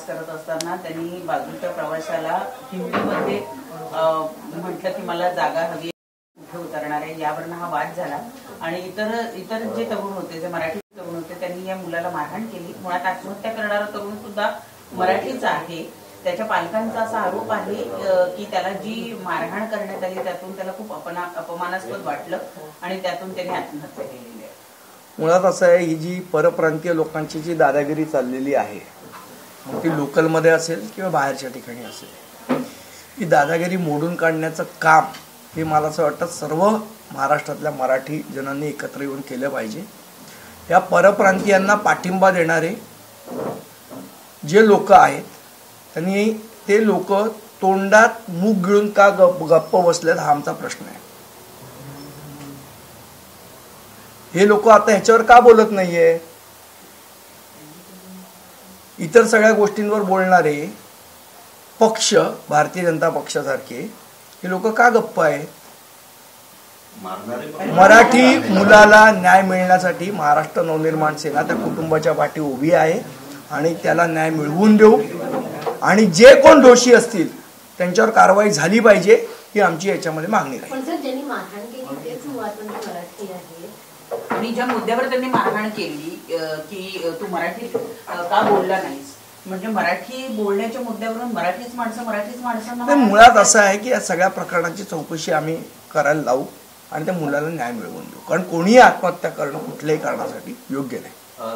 प्रवास करत असताना त्यांनी बाजूच्या प्रवाशाला हिंदीमध्ये म्हटलं की मला जागा हवी, कुठे उतरणार आहे, यावरनं हा वाद झाला. आणि इतर जे तरुण होते, जे मराठी तरुण होते, त्यांनी या मुलाला मारहाण केली. मुळात आत्महत्या करणारा तरुण सुद्धा मराठीच आहे. त्याच्या पालकांचा असा आरोप आहे की त्याला जी मारहाण करण्यात आली त्यातून त्याला खूप अपमानास्पद वाटलं आणि त्यातून त्याने आत्महत्या केलेली आहे. मुळात असं आहे, ही जी परप्रांतीय लोकांची जी दादागिरी चाललेली आहे, मग ती लोकलमध्ये असेल किंवा बाहेरच्या ठिकाणी असेल, ही दादागिरी मोडून काढण्याचं काम हे मला असं वाटतं सर्व महाराष्ट्रातल्या मराठी जनांनी एकत्र येऊन केलं पाहिजे. या परप्रांतीयांना पाठिंबा देणारे जे लोक आहेत त्यांनी ते लोक तोंडात मूग गिळून का गप्प बसलेत हा आमचा प्रश्न आहे. हे लोक आता ह्याच्यावर का बोलत नाहीये? इतर सगळ्या गोष्टींवर बोलणारे पक्ष, भारतीय जनता पक्षासारखे, हे लोक का गप्प आहेत? मराठी मुलाला न्याय मिळण्यासाठी महाराष्ट्र नवनिर्माण सेना त्या कुटुंबाच्या पाठी उभी आहे आणि त्याला न्याय मिळवून देऊ. आणि जे कोण दोषी असतील त्यांच्यावर कारवाई झाली पाहिजे ही आमची याच्यामध्ये मागणी आहे. आणि ज्या मुद्द्यावर त्यांनी मारहाण केली की तू मराठी का बोलला नाहीस, म्हणजे मराठी बोलण्याच्या मुद्द्यावरून मराठीच माणसं मुळात असं आहे की या सगळ्या प्रकरणाची चौकशी आम्ही करायला लावू आणि त्या मुलाला न्याय मिळवून देऊ, कारण कोणीही आत्महत्या करणं कुठल्याही कारणासाठी योग्य नाही.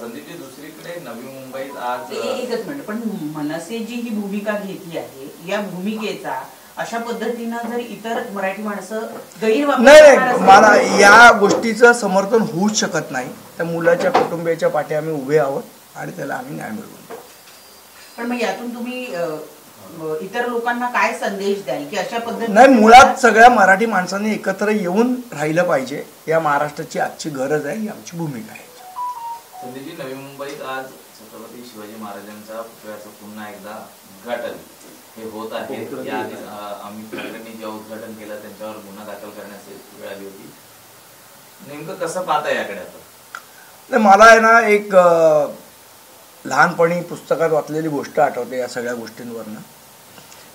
संदीपजी, दुसरीकडे नवी मुंबईत आज एकच मिनिट, पण मनसे जी ही भूमिका घेतली आहे, या भूमिकेचा अशा पद्धतीनं जर इतर मराठी माणसं गैरवापर नाही, मला या गोष्टीचं समर्थन होऊच शकत नाही. त्या मुलाच्या कुटुंबियाच्या पाठी आम्ही उभे आहोत आणि त्याला आम्ही न्याय मिळवून देऊ. पण मग यातून तुम्ही इतर लोकांना काय संदेश द्याल की अशा पद्धतीने? नाही, मुळात सगळ्या मराठी माणसांनी एकत्र येऊन राहिलं पाहिजे. या महाराष्ट्राची आजची गरज आहे, ही आमची भूमिका आहे. संदीपजी, नवी मुंबईत आज छत्रपती शिवाजी महाराजांच्या पुतळ्याचं पुन्हा एकदा उद्घाटन हे होत आहे. याआधी अमित ठाकरेंनी जेव्हा उद्घाटन केलं त्यांच्यावर गुन्हा दाखल करण्याची वेळ आली होती. नेमकं कसं पाहता याकडे आता? मला आहे ना, एक लहानपणी पुस्तकात वाचलेली गोष्ट आठवते या सगळ्या गोष्टींवरनं.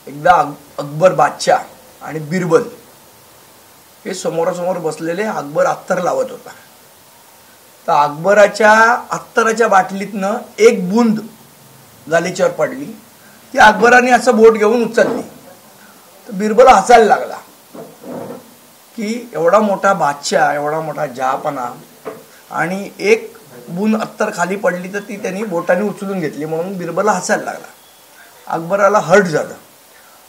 एकदा अकबर बादशाह आणि बिरबल हे समोरासमोर बसलेले. अकबर अत्तर लावत होता, तर अकबराच्या अत्तराच्या बाटलीतनं एक बूंद गालीच्यावर पडली. ती अकबराने असं बोट घेऊन उचलली, तर बिरबल हसायला लागला की एवढा मोठा बादशाह, एवढा मोठा जहापणा, आणि एक बूंद अत्तर खाली पडली तर ती त्यांनी बोटाने उचलून घेतली, म्हणून बिरबल हसायला लागला. अकबराला हर्ट झालं.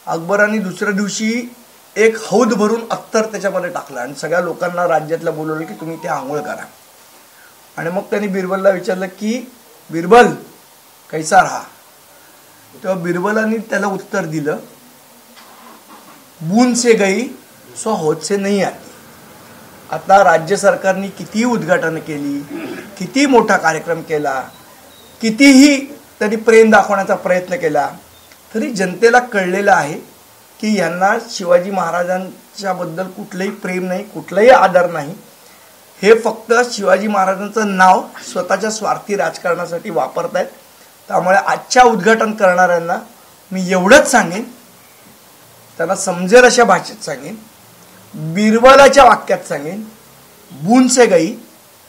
अकबराने दुसऱ्या दिवशी एक हौद भरून अत्तर त्याच्यामध्ये टाकलं आणि सगळ्या लोकांना राज्यातल्या बोलवलं की तुम्ही ते आंघोळ करा. आणि मग त्यांनी बिरबलला विचारलं की बिरबल कैसा रहा? तेव्हा बिरबलांनी त्याला उत्तर दिलं, बूंद से गई सो हौद से नहीं आती. आता राज्य सरकारने कितीही उद्घाटन केली, किती मोठा कार्यक्रम केला, कितीही त्यांनी प्रेम दाखवण्याचा प्रयत्न केला, तरी जनतेला कळलेलं आहे की यांना शिवाजी महाराजांच्या बद्दल कुठलंही प्रेम नाही, कुठलाही आदर नाही. हे फक्त शिवाजी महाराजांचं नाव स्वतःच्या स्वार्थी राजकारणासाठी वापरतायत. त्यामुळे आजच्या उद्घाटन करणाऱ्यांना मी एवढंच सांगेन, त्यांना समजेल अशा भाषेत सांगेन, बिरबलाच्या वाक्यात सांगेन, बूंद से गई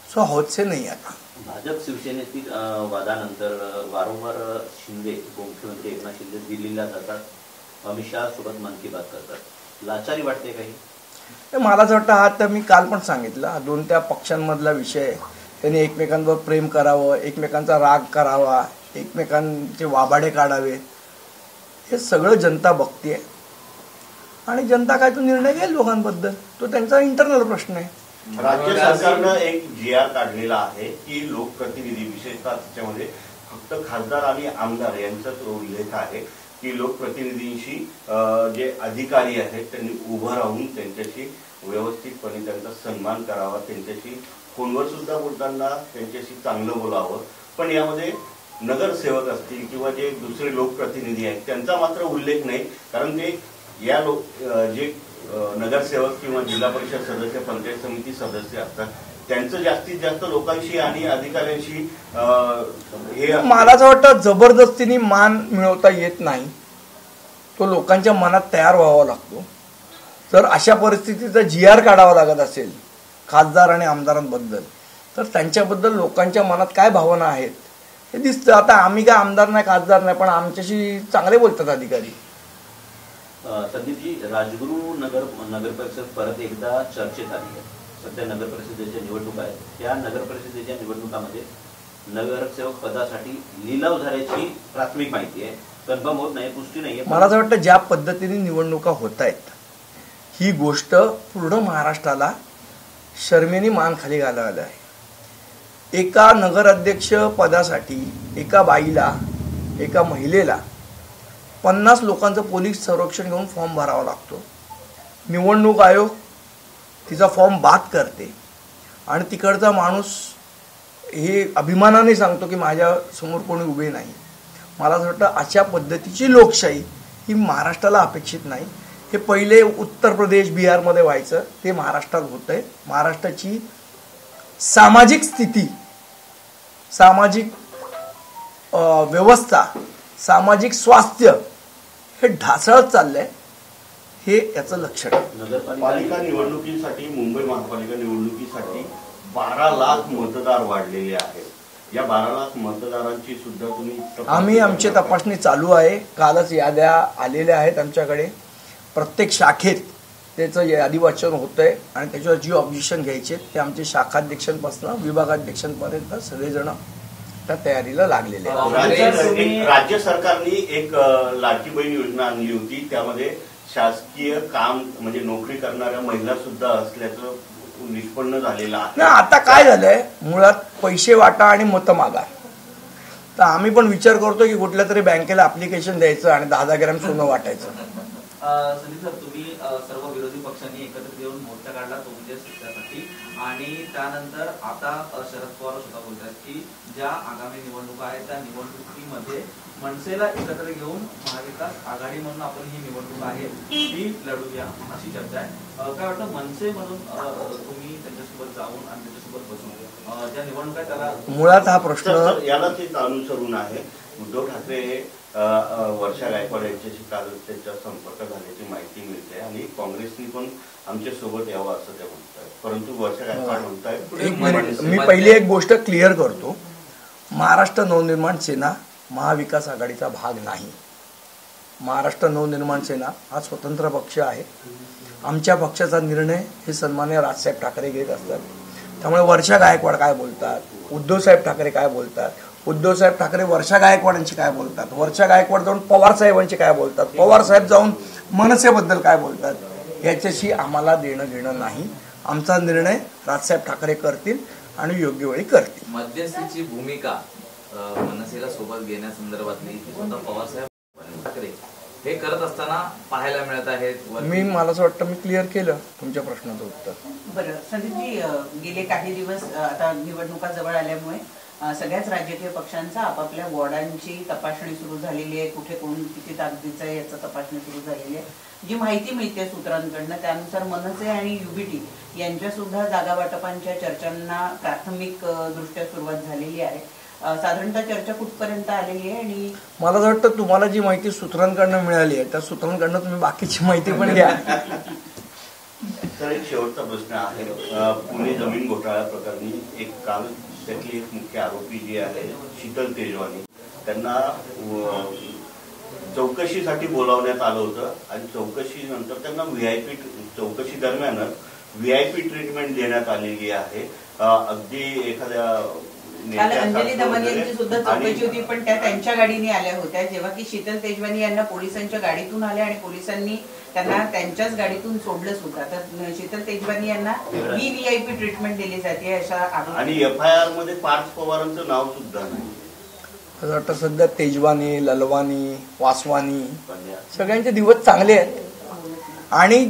सो हौद से नहीं आता. भाजप शिवसेनेतील वादानंतर वारंवार शिंदे, मुख्यमंत्री एकनाथ शिंदे दिल्लीला जातात, अमित शहा सोबत मन की बात करतात. लाचारी वाटते काही? मला असं वाटतं, हा तर मी काल पण सांगितलं, दोन त्या पक्षांमधला विषय. त्यांनी एकमेकांवर प्रेम करावं, एकमेकांचा राग करावा, एकमेकांचे वाबाडे काढावेत, हे सगळं जनता बघते आणि जनता काय तो निर्णय घेईल दोघांबद्दल, तो त्यांचा इंटरनल प्रश्न आहे. राज्य सरकारनं एक GR काढलेला आहे की लोकप्रतिनिधी, विशेषतः त्याच्यामध्ये फक्त खासदार आणि आमदार यांचाच उल्लेख आहे की लोकप्रतिनिधींशी जे अधिकारी आहेत त्यांनी उभं राहून त्यांच्याशी व्यवस्थितपणे त्यांचा सन्मान करावा, त्यांच्याशी फोनवर सुद्धा बोलताना त्यांच्याशी चांगलं बोलावं. पण यामध्ये नगरसेवक असतील किंवा जे दुसरे लोकप्रतिनिधी आहेत त्यांचा मात्र उल्लेख नाही, कारण ते या जे नगरसेवक किंवा जिल्हा परिषद सदस्य, पंचायत समिती सदस्य असतात त्यांचं जास्तीत जास्त लोकांशी आणि अधिकाऱ्यांशी हे मला असं वाटतं जबरदस्तीने मान मिळवता येत नाही, तो लोकांच्या मनात तयार व्हावा लागतो. जर अशा परिस्थितीचा GR काढावा लागत असेल खासदार आणि आमदारांबद्दल, तर त्यांच्याबद्दल लोकांच्या मनात काय भावना आहेत हे दिसतं. आता आम्ही काय आमदार नाही खासदार नाही, पण आमच्याशी चांगले बोलतात अधिकारी. संदीपजी, राजगुरू नगर परिषद परत एकदा चर्चेत आली आहे. सध्या नगर परिषदेच्या निवडणुका आहेत. त्या नगर परिषदेच्या निवडणुकामध्ये नगरसेवक पदासाठी लिलाव झाल्याची प्राथमिक माहिती आहे, कन्फर्म होत नाही, पुष्टी नाहीये. मला असं वाटतं ज्या पद्धतीने निवडणुका होत आहेत ही गोष्ट पूर्ण महाराष्ट्राला शर्मेने मान खाली घालायला आहे. एका नगराध्यक्ष पदासाठी एका बाईला, एका महिलेला 50 लोकांचं पोलीस संरक्षण घेऊन फॉर्म भरावा लागतो. निवडणूक आयोग तिचा फॉर्म बाद करते आणि तिकडचा माणूस हे अभिमानाने सांगतो की माझ्या समोर कोणी उभे नाही. मला असं वाटतं अशा पद्धतीची लोकशाही ही महाराष्ट्राला अपेक्षित नाही. हे पहिले उत्तर प्रदेश बिहारमध्ये व्हायचं, ते महाराष्ट्रात होतंय. महाराष्ट्राची सामाजिक स्थिती, सामाजिक व्यवस्था, सामाजिक स्वास्थ्य हे ढासळत चाललंय, हे याचं लक्षण आहे. पालिका निवडणुकीसाठी, मुंबई महापालिका निवडणुकीसाठी 12 लाख मतदार वाढलेले आहेत. या 12 लाख मतदारांची सुद्धा तुम्ही आमची तपासणी चालू आहे. कालच याद्या आलेल्या आहेत आमच्याकडे. प्रत्येक शाखेत त्याचं यादी वाचन होतंय आणि त्याच्यावर जी ऑब्जेक्शन घ्यायचे ते आमचे शाखाध्यक्षांपासून विभागाध्यक्षांपर्यंत सगळेजण त्या तयारीला लागलेले आहेत. राज्य सरकारने एक लाडकी बहीण योजना आणली होती, त्यामध्ये शासकीय काम म्हणजे नोकरी करणाऱ्या महिला सुद्धा असल्याचं निष्पन्न झालेलं आहे. आता काय झालंय, मुळात पैसे वाटा आणि मतं मागा. तर आम्ही पण विचार करतो की कुठल्या तरी बँकेला अप्लिकेशन द्यायचं आणि 10 ग्रॅम सोनं वाटायचं. संदीप सर, तुम्ही सर्व विरोधी पक्षांनी एकत्रित येऊन मोर्चा काढला तो म्हणजे त्यासाठी, आणि त्यानंतर आता शरद पवार स्वतः बोलतात की ज्या आगामी निवडणुका आहेत त्या निवडणुकीमध्ये मनसेला एकत्र घेऊन महाविकास आघाडी म्हणून आपण ही निवडणूक आहे ती लढूया, अशी चर्चा आहे. काय वाटतं, मनसे म्हणून तुम्ही त्यांच्यासोबत जाऊन आणि त्यांच्यासोबत बसून ज्या निवडणुका त्याला मुळात हा प्रश्न यालाच एक अनुसरून आहे. उद्धव ठाकरे वर्षा गायकवाड यांच्याशी काल त्यांच्या संपर्क झाल्याची माहिती मिळते आणि काँग्रेसनी पण आमच्या सोबत यावं असं ते म्हणतात, परंतु वर्षा गायकवाड म्हणतायत. एक मिनिट, मी पहिली एक गोष्ट क्लिअर करतो. महाराष्ट्र नवनिर्माण सेना महाविकास आघाडीचा भाग नाही. महाराष्ट्र नवनिर्माण सेना हा स्वतंत्र पक्ष आहे. आमच्या पक्षाचा निर्णय हे सन्मान्य राजसाहेब ठाकरे घेत असतात. त्यामुळे वर्षा गायकवाड काय बोलतात, उद्धवसाहेब ठाकरे काय बोलतात, उद्धवसाहेब ठाकरे वर्षा गायकवाडांची काय बोलतात, वर्षा गायकवाड जाऊन पवार साहेबांची काय बोलतात, पवार साहेब जाऊन मनसेबद्दल काय बोलतात, याच्याशी आम्हाला देणं घेणं नाही. आमचा निर्णय राजसाहेब ठाकरे करतील आणि योग्य वेळी करतील. मध्यस्थीची भूमिका मनसेला सोबत घेण्यासंदर्भातली स्वतः पवारसाहेब ठाकरे हे करत असताना पाहायला मिळत आहेत. मला असं वाटतं मी क्लिअर केलं तुमच्या प्रश्नाचं उत्तर. बरं संदीपजी, गेले काही दिवस आता निवडणुका जवळ आल्यामुळे सगळ्याच राजकीय पक्षांचा आपापल्या वॉर्डांची तपासणी सुरू झालेली आहे. कुठे कोण किती ताकदीचं आहे याचं तपासणी सुरू झालेली आहे. जी माहिती मिळते सूत्रांकडनं त्यानुसार मनसे आणि युबीटी यांच्या सुद्धा जागा वाटपांच्या चर्चांना प्राथमिक दृष्ट्या सुरुवात झालेली आहे. साधारणतः चर्चा कुठपर्यंत आलेली आहे? आणि मला असं वाटतं तुम्हाला जी माहिती सूत्रांकडनं मिळाली आहे त्या सूत्रांकडनं तुम्ही बाकीची माहिती पण घ्या. तर एक शेवटचा प्रश्न आहे. पुणे जमीन घोटाळा प्रकरणी एक काल त्यातली एक मुख्य आरोपी जी आहे शीतल तेजवानी, त्यांना चौकशीसाठी बोलावण्यात आलं होतं आणि चौकशी नंतर त्यांना चौकशी दरम्यानच VIP ट्रीटमेंट देण्यात आलेली आहे. अगदी एखाद्या काल अंजली दमन यांची सुद्धा चौकशी होती, पण त्या त्यांच्या गाडीने आल्या होत्या, जेव्हा की शीतल तेजवानी यांना पोलिसांच्या गाडीतून आल्या आणि पोलिसांनी त्यांना त्यांच्याच गाडीतून सोडलं सुद्धा. तर शीतल तेजवानी यांना VIP ट्रीटमेंट दिली जाते अशा आरोप. आणि FIR मध्ये पार्थ पवारांचं नाव सुद्धा नाही. असं वाटतं सध्या तेजवानी, ललवानी, वासवानी सगळ्यांचे दिवस चांगले आहेत. आणि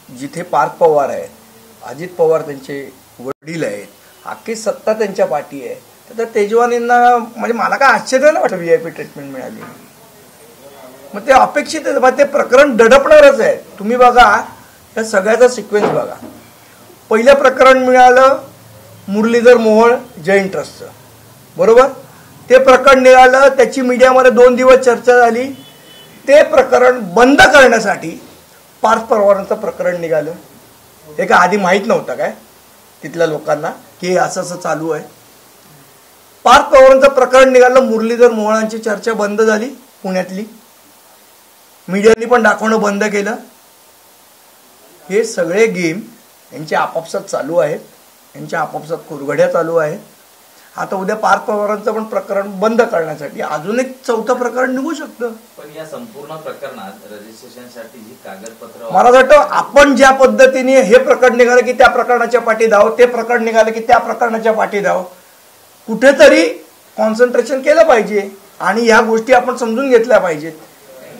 जिथे पार्थ पवार आहेत, अजित पवार त्यांचे वडील आहेत, अख्खी सत्ता त्यांच्या पाठी आहे, तर तेजवानींना म्हणजे मला काय आश्चर्य नाही वाटतं VIP ट्रीटमेंट मिळाली. मग ते अपेक्षित आहे, ते प्रकरण दडपणारच आहे. तुम्ही बघा या सगळ्याचा सिक्वेन्स बघा. पहिलं प्रकरण मिळालं मुरलीधर मोहोळ जैन ट्रस्टचं, बरोबर. ते प्रकरण निघालं, त्याची मीडियामध्ये 2 दिवस चर्चा झाली. ते प्रकरण बंद करण्यासाठी पार्थ पवारांचं प्रकरण निघालं. हे का आधी माहीत नव्हतं काय तिथल्या लोकांना की असं असं चालू आहे? पार्थ पवारांचं प्रकरण निघालं, मुरलीधर मोहोळांची चर्चा बंद झाली पुण्यातली, मीडियानी पण दाखवणं बंद केलं. हे सगळे गेम यांचे आपापसात चालू आहेत, यांच्या आपापसात कुरघड्या चालू आहेत. आता उद्या पार्थ पवारांचं पण प्रकरण बंद करण्यासाठी अजून एक 4थं प्रकरण निघू शकतं. पण या संपूर्ण प्रकरणात रजिस्ट्रेशनसाठी जी कागदपत्र, मला वाटतं आपण ज्या पद्धतीने हे प्रकरण निघालं की त्या प्रकरणाच्या पाठी धाव, ते प्रकरण निघालं की त्या प्रकरणाच्या पाठी धाव, कुठेतरी कॉन्सन्ट्रेशन केलं पाहिजे आणि ह्या गोष्टी आपण समजून घेतल्या पाहिजेत.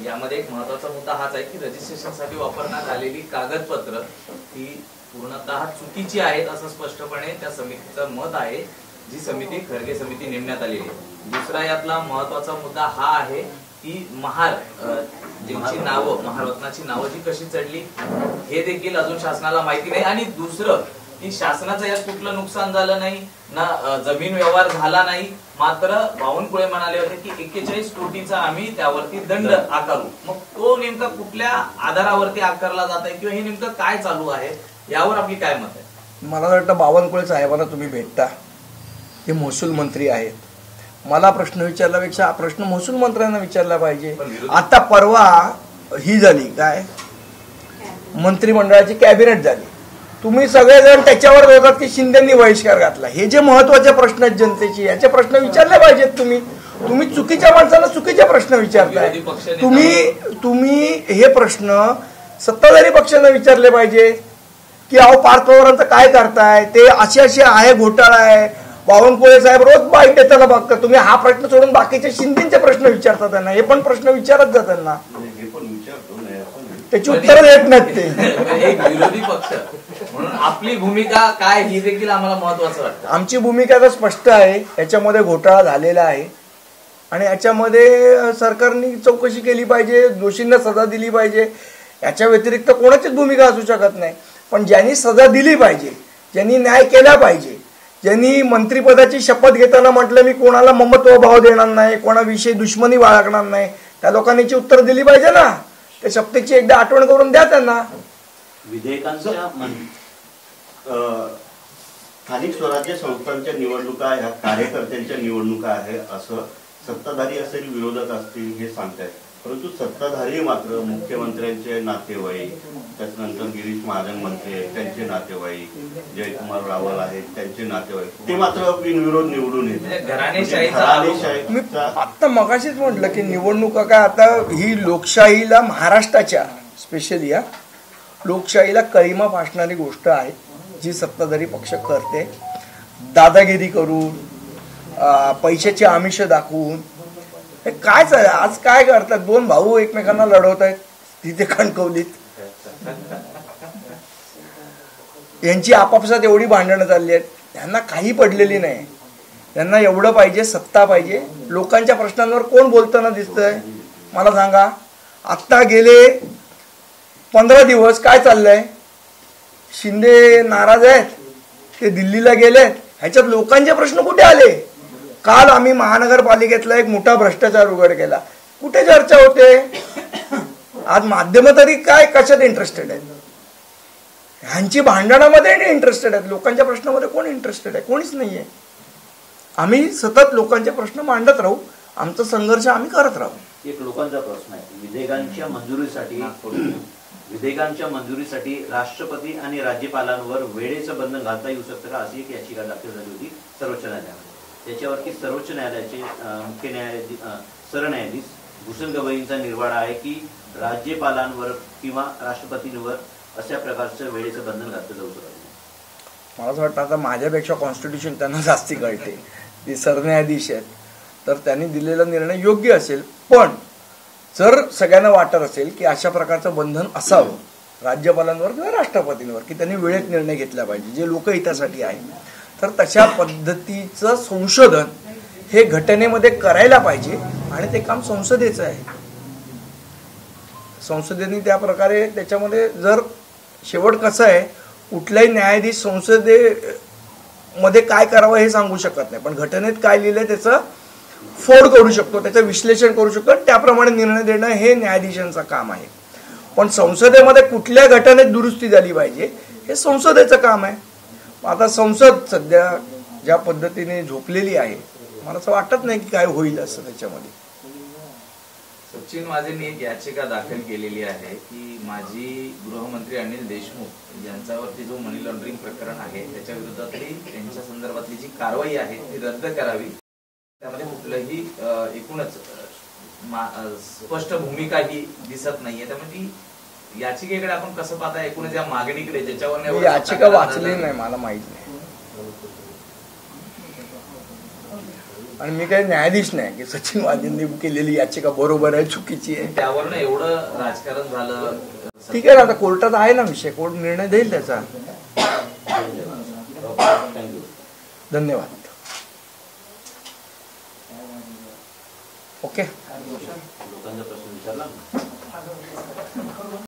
यामध्ये एक महत्वाचा मुद्दा हाच आहे की रजिस्ट्रेशनसाठी वापरण्यात आलेली कागदपत्र ही पूर्णतः चुकीची आहेत असं स्पष्टपणे त्या समितीचं मत आहे, जी समिती खरगे समिती नेमण्यात आलेली आहे. दुसरा यातला महत्वाचा मुद्दा हा आहे की महार ज्यांची नावं, महारत्नाची नावं जी कशी चढली हे देखील अजून शासनाला माहिती नाही. आणि दुसरं की शासनाचं यात कुठलं नुकसान झालं नाही ना, जमीन व्यवहार झाला नाही. मात्र बावनकुळे म्हणाले होते की 41 कोटीचा आम्ही त्यावरती दंड आकारू. मग तो नेमका कुठल्या आधारावरती आकारला जात आहे किंवा हे नेमकं काय चालू आहे यावर आपली काय मत आहे? मला वाटतं बावनकुळे साहेबांना तुम्ही भेटता, ते महसूल मंत्री आहेत. मला प्रश्न विचारल्यापेक्षा प्रश्न महसूल मंत्र्यांना विचारला पाहिजे. आता परवा ही झाली काय मंत्रिमंडळाची कॅबिनेट झाली, तुम्ही सगळेजण त्याच्यावर होतात की शिंदेंनी बहिष्कार घातला. हे जे महत्वाचे प्रश्न आहेत जनतेची, याचे प्रश्न विचारले पाहिजेत. तुम्ही चुकीच्या माणसाला चुकीचे प्रश्न विचारताय. तुम्ही हे प्रश्न सत्ताधारी पक्षांना विचारले पाहिजे की अहो पार्थ पवारांचं काय करताय, ते असे आहे, घोटाळा आहे. बावनकुळे साहेब रोज बाईट देताना बघता, तुम्ही हा प्रश्न सोडून बाकीचे शिंदेचे प्रश्न विचारता त्यांना. हे पण प्रश्न विचारत जा त्यांना, त्याची उत्तरं देत नाहीत ते. एक विरोधी पक्ष म्हणून आपली भूमिका काय ही देखील आम्हाला महत्वाचं वाटतं. आमची भूमिका तर स्पष्ट आहे, याच्यामध्ये घोटाळा झालेला आहे आणि याच्यामध्ये सरकारने चौकशी केली पाहिजे, दोषींना सजा दिली पाहिजे. याच्या व्यतिरिक्त कोणाचीच भूमिका असू शकत नाही. पण ज्यांनी सजा दिली पाहिजे, ज्यांनी न्याय केला पाहिजे, ज्यांनी मंत्रिपदाची शपथ घेताना म्हटलं मी कोणाला ममत्व भाव देणार नाही, कोणाविषयी दुश्मनी बाळगणार नाही, त्या लोकांनी उत्तर दिली पाहिजे ना. त्या शपथेची एकदा आठवण करून द्या त्यांना. विधेयकांच्या स्थानिक स्वराज्य संस्थांच्या निवडणुका ह्या कार्यकर्त्यांच्या निवडणुका आहे असं सत्ताधारी असेल विरोधक असतील हे सांगतायत. परंतु सत्ताधारी मात्र मुख्यमंत्र्यांचे नातेवाईक, त्याच्यानंतर गिरीश महाजन मंत्री आहेत त्यांचे नातेवाईक, जयकुमार रावल आहेत त्यांचे नातेवाईक, ते मात्र बिनविरोध निवडून येतात. मी आता मगाशीच म्हटलं की निवडणुका काय आता ही लोकशाहीला, महाराष्ट्राच्या स्पेशली या लोकशाहीला कळीमा फासणारी गोष्ट आहे जी सत्ताधारी पक्ष करते. दादागिरी करून, पैशाची आमिष दाखवून, हे काय चालेल. आज काय करतात, 2 भाऊ एकमेकांना लढवत आहेत तिथे कणकवलीत. यांची आपापसात एवढी भांडणं चालली आहेत, त्यांना काही पडलेली नाही. त्यांना एवढं पाहिजे, सत्ता पाहिजे. लोकांच्या प्रश्नांवर कोण बोलताना दिसतंय मला सांगा. आत्ता गेले 15 दिवस काय चाललंय, शिंदे नाराज आहेत, ते दिल्लीला गेलेत. ह्याच्यात लोकांचे प्रश्न कुठे आले? काल आम्ही महानगरपालिकेतला एक मोठा भ्रष्टाचार उघड केला, कुठे चर्चा होते? आज माध्यम तरी काय कशात इंटरेस्टेड आहेत? ह्यांची भांडणामध्ये नाही इंटरेस्टेड आहेत, लोकांच्या प्रश्नामध्ये कोण इंटरेस्टेड आहे? कोणीच नाहीये. आम्ही सतत लोकांचे प्रश्न मांडत राहू, आमचा संघर्ष आम्ही करत राहू. एक लोकांचा प्रश्न आहे, विधेयकांच्या मंजुरीसाठी राष्ट्रपती आणि राज्यपालांवर वेळेचं बंधन घालता येऊ शकतं का, अशी एक याचिका दाखल झाली होती सर्वोच्च न्यायालयामध्ये. त्याच्यावरती सर्वोच्च न्यायालयाचे मुख्य न्यायाधीश सरन्यायाधीश भूषण गवईंचा निर्वाळा आहे की राज्यपालांवर किंवा राष्ट्रपतींवर अशा प्रकारचं वेळेचं बंधन घातलं जाऊ शकत नाही. मला असं वाटतं आता माझ्यापेक्षा कॉन्स्टिट्यूशन त्यांना जास्ती कळते, ते सरन्यायाधीश आहेत, तर त्यांनी दिलेला निर्णय योग्य असेल. पण जर सगळ्यांना वाटत असेल की अशा प्रकारचं बंधन असावं राज्यपालांवर किंवा राष्ट्रपतींवर की त्यांनी वेळेत निर्णय घेतला पाहिजे जे लोकहितासाठी आहे, तर तशा पद्धतीचं संशोधन हे घटनेमध्ये करायला पाहिजे आणि ते काम संसदेचं आहे. संसदेने त्या प्रकारे त्याच्यामध्ये जर शेवट कसं आहे, कुठलाही न्यायाधीश संसदेमध्ये काय करावं हे सांगू शकत नाही, पण घटनेत काय लिहिलंय त्याचं फोड करू शकतो, त्याचं विश्लेषण करू शकतो, त्याप्रमाणे निर्णय देणं हे न्यायाधीशांचं काम आहे. पण संसदेमध्ये कुठल्या घटनेत दुरुस्ती झाली पाहिजे हे संसदेचं काम आहे. आता संसद सध्या ज्या पद्धतीने झोपलेली आहे, मला असं वाटत नाही की काय होईल असं त्याच्यामध्ये. सचिन वाझेंनी एक याचिका दाखल केलेली आहे की माजी गृहमंत्री अनिल देशमुख यांच्यावरती जो मनी लॉन्ड्रिंग प्रकरण आहे त्याच्या विरोधातली त्यांच्या संदर्भातली जी कारवाई आहे ती रद्द करावी. त्यामध्ये कुठलंही एकूणच स्पष्ट भूमिकाही दिसत नाहीये. त्यामुळे ती याचिकेकडे आपण कसं पाहता, एकूणच या मागणीकडे ज्याच्यावर याचिका वाचली नाही, मला माहित नाही, आणि मी काही न्यायाधीश नाही की सचिन वाझेंनी केलेली याचिका बरोबर आहे चुकीची आहे. त्यावर एवढं राजकारण झालं. ठीक आहे ना, आता कोर्टात आहे ना विषय, कोर्ट निर्णय देईल त्याचा. धन्यवाद. ओके. लोकांचा प्रश्न विचारला.